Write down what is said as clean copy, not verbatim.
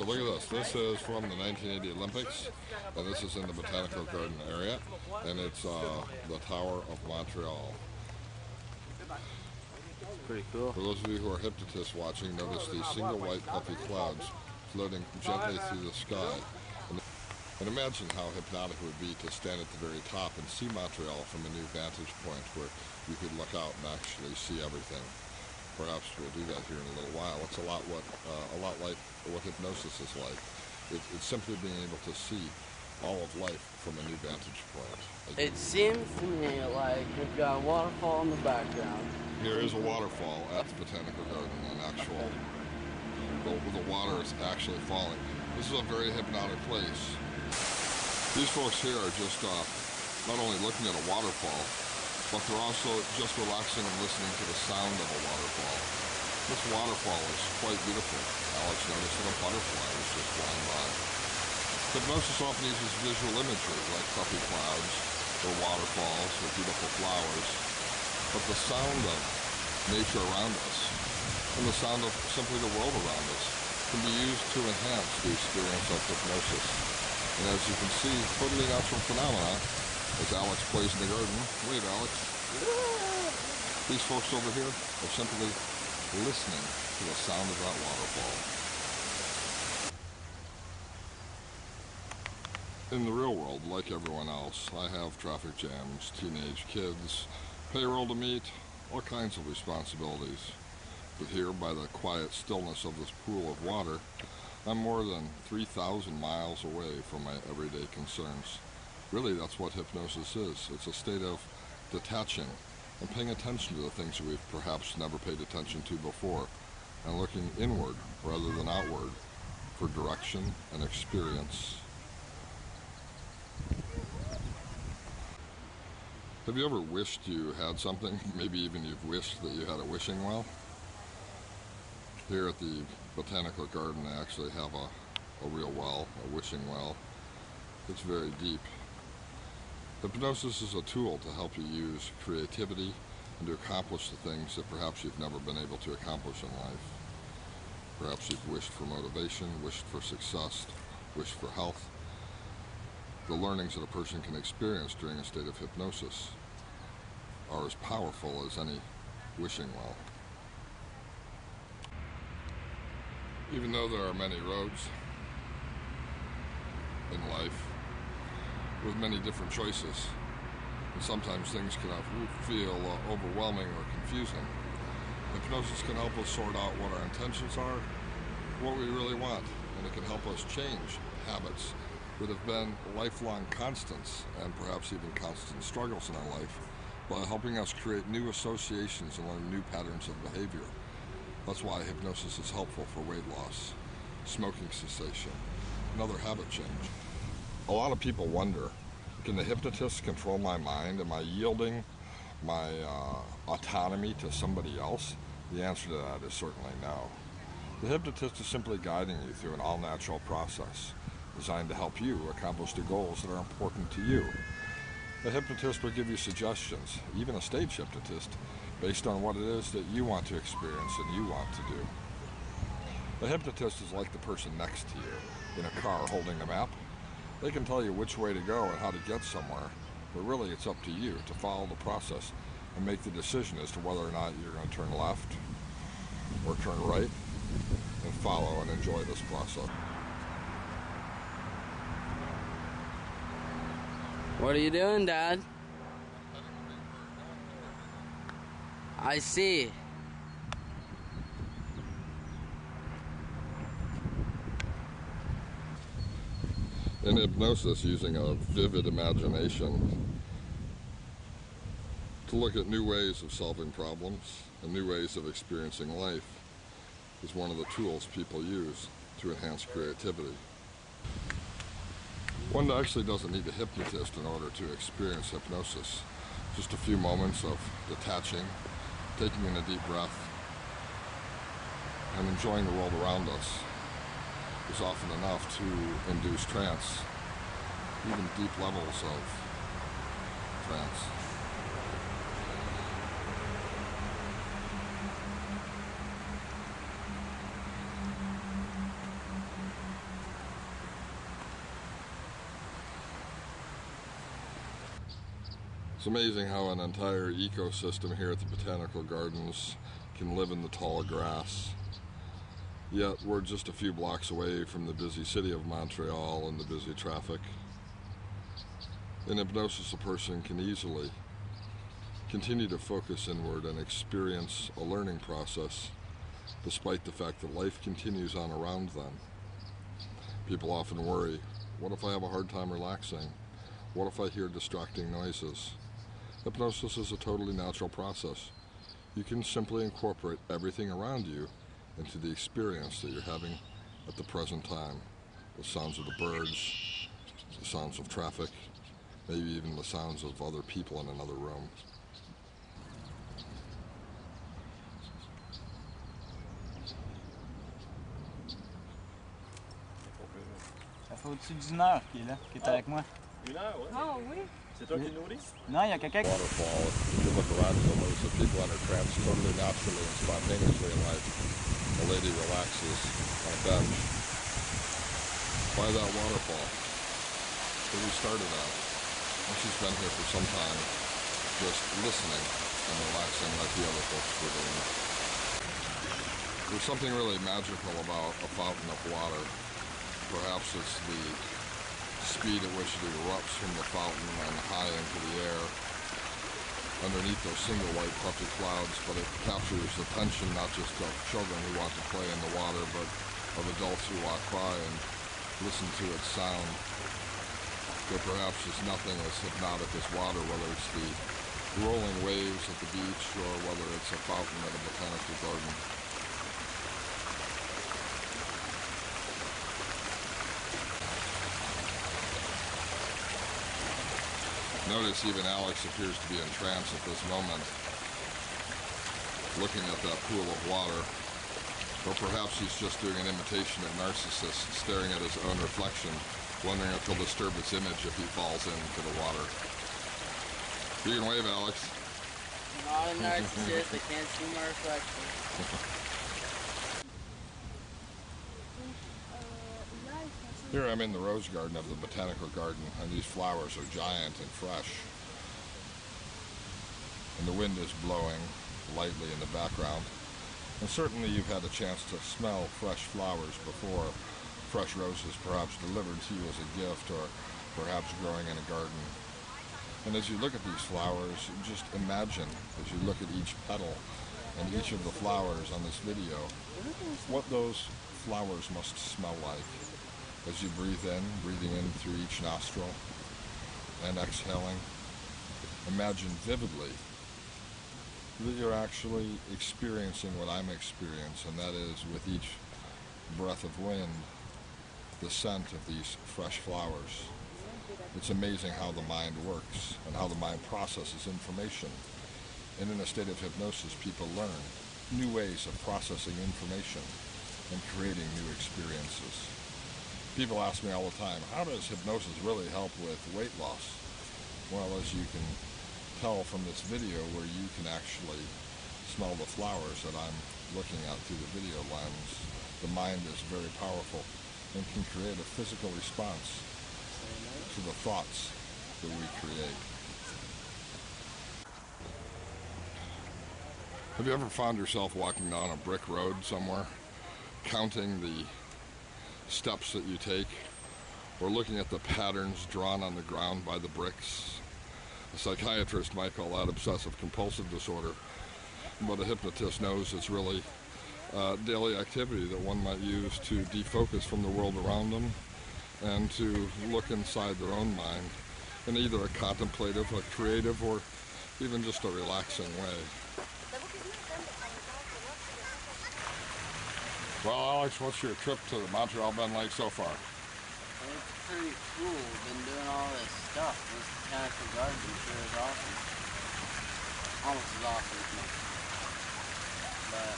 look at this. This is from the 1980 Olympics, and this is in the Botanical Garden area, and it's the Tower of Montreal. Pretty cool. For those of you who are hypnotists watching, notice these single white puffy clouds floating gently through the sky. And imagine how hypnotic it would be to stand at the very top and see Montreal from a new vantage point where you could look out and actually see everything. Perhaps we'll do that here in a little while. It's a lot like what hypnosis is like. It's simply being able to see all of life from a new vantage point. It seems to me like we've got a waterfall in the background. Here is a waterfall at the Botanical Garden, and the water is actually falling. This is a very hypnotic place. These folks here are just not only looking at a waterfall, but they're also just relaxing and listening to the sound of a waterfall. This waterfall is quite beautiful. Alex noticed that a butterfly was just flying by. Hypnosis often uses visual imagery like puffy clouds or waterfalls or beautiful flowers, but the sound of nature around us and the sound of simply the world around us can be used to enhance the experience of hypnosis. And as you can see, totally natural phenomena as Alex plays in the garden. Wait, Alex. These folks over here are simply listening to the sound of that waterfall. In the real world, like everyone else, I have traffic jams, teenage kids, payroll to meet, all kinds of responsibilities. But here, by the quiet stillness of this pool of water, I'm more than 3,000 miles away from my everyday concerns. Really, that's what hypnosis is. It's a state of detaching and paying attention to the things that we've perhaps never paid attention to before, and looking inward rather than outward for direction and experience. Have you ever wished you had something? Maybe even you've wished that you had a wishing well? Here at the Botanical Garden, they actually have a real well, a wishing well. It's very deep. Hypnosis is a tool to help you use creativity and to accomplish the things that perhaps you've never been able to accomplish in life. Perhaps you've wished for motivation, wished for success, wished for health. The learnings that a person can experience during a state of hypnosis are as powerful as any wishing well. Even though there are many roads in life with many different choices, and sometimes things can feel overwhelming or confusing, hypnosis can help us sort out what our intentions are, what we really want, and it can help us change habits that have been lifelong constants and perhaps even constant struggles in our life by helping us create new associations and learn new patterns of behavior. That's why hypnosis is helpful for weight loss, smoking cessation, and other habit change. A lot of people wonder, can the hypnotist control my mind? Am I yielding my autonomy to somebody else? The answer to that is certainly no. The hypnotist is simply guiding you through an all-natural process designed to help you accomplish the goals that are important to you. The hypnotist will give you suggestions, even a stage hypnotist, based on what it is that you want to experience and you want to do. The hypnotist is like the person next to you in a car holding a map. They can tell you which way to go and how to get somewhere, but really it's up to you to follow the process and make the decision as to whether or not you're going to turn left or turn right and follow and enjoy this process. What are you doing, Dad? I see. In hypnosis, using a vivid imagination to look at new ways of solving problems and new ways of experiencing life is one of the tools people use to enhance creativity. One actually doesn't need a hypnotist in order to experience hypnosis. Just a few moments of detaching, taking in a deep breath, and enjoying the world around us is often enough to induce trance, even deep levels of trance. It's amazing how an entire ecosystem here at the Botanical Gardens can live in the tall grass. Yet we're just a few blocks away from the busy city of Montreal and the busy traffic. In hypnosis, a person can easily continue to focus inward and experience a learning process despite the fact that life continues on around them. People often worry, what if I have a hard time relaxing? What if I hear distracting noises? Hypnosis is a totally natural process. You can simply incorporate everything around you into the experience that you're having at the present time. The sounds of the birds, the sounds of traffic, maybe even the sounds of other people in another room. Ça fait au-dessus d'une heure qu'il est là, qu'il est avec moi. Une heure, ouais. Ah oui? C'est toi qui le nourris? Non, il y a quelqu'un qui... Waterfall, if you look around, you'll notice that people enter trance totally naturally and spontaneously in life. A lady relaxes on a bench by that waterfall that we started at. And she's been here for some time, just listening and relaxing like the other folks were doing. There's something really magical about a fountain of water. Perhaps it's the speed at which it erupts from the fountain and high into the air underneath those single white puffy clouds, but it captures attention not just of children who want to play in the water, but of adults who walk by and listen to its sound. There perhaps is nothing as hypnotic as water, whether it's the rolling waves at the beach or whether it's a fountain at a botanical garden. Notice even Alex appears to be in trance at this moment, looking at that pool of water. Or perhaps he's just doing an imitation of Narcissus, staring at his own reflection, wondering if he'll disturb its image if he falls into the water. You can wave, Alex. I'm not a narcissist, I can't see my reflection. Here I'm in the rose garden of the Botanical Garden, and these flowers are giant and fresh. And the wind is blowing lightly in the background. And certainly you've had a chance to smell fresh flowers before, fresh roses perhaps delivered to you as a gift or perhaps growing in a garden. And as you look at these flowers, just imagine, as you look at each petal and each of the flowers on this video, what those flowers must smell like. As you breathing in through each nostril and exhaling, imagine vividly that you're actually experiencing what I'm experiencing, and that is with each breath of wind, the scent of these fresh flowers. It's amazing how the mind works and how the mind processes information. And in a state of hypnosis, people learn new ways of processing information and creating new experiences. People ask me all the time, how does hypnosis really help with weight loss? Well, as you can tell from this video where you can actually smell the flowers that I'm looking at through the video lens, the mind is very powerful and can create a physical response to the thoughts that we create. Have you ever found yourself walking down a brick road somewhere, counting the steps that you take, or looking at the patterns drawn on the ground by the bricks? A psychiatrist might call that obsessive-compulsive disorder, but a hypnotist knows it's really daily activity that one might use to defocus from the world around them and to look inside their own mind in either a contemplative, a creative, or even just a relaxing way. Well, Alex, what's your trip to the Montreal Bend Lake so far? It's pretty cool. Been doing all this stuff. This botanical garden sure is awesome. Almost as awesome as me. But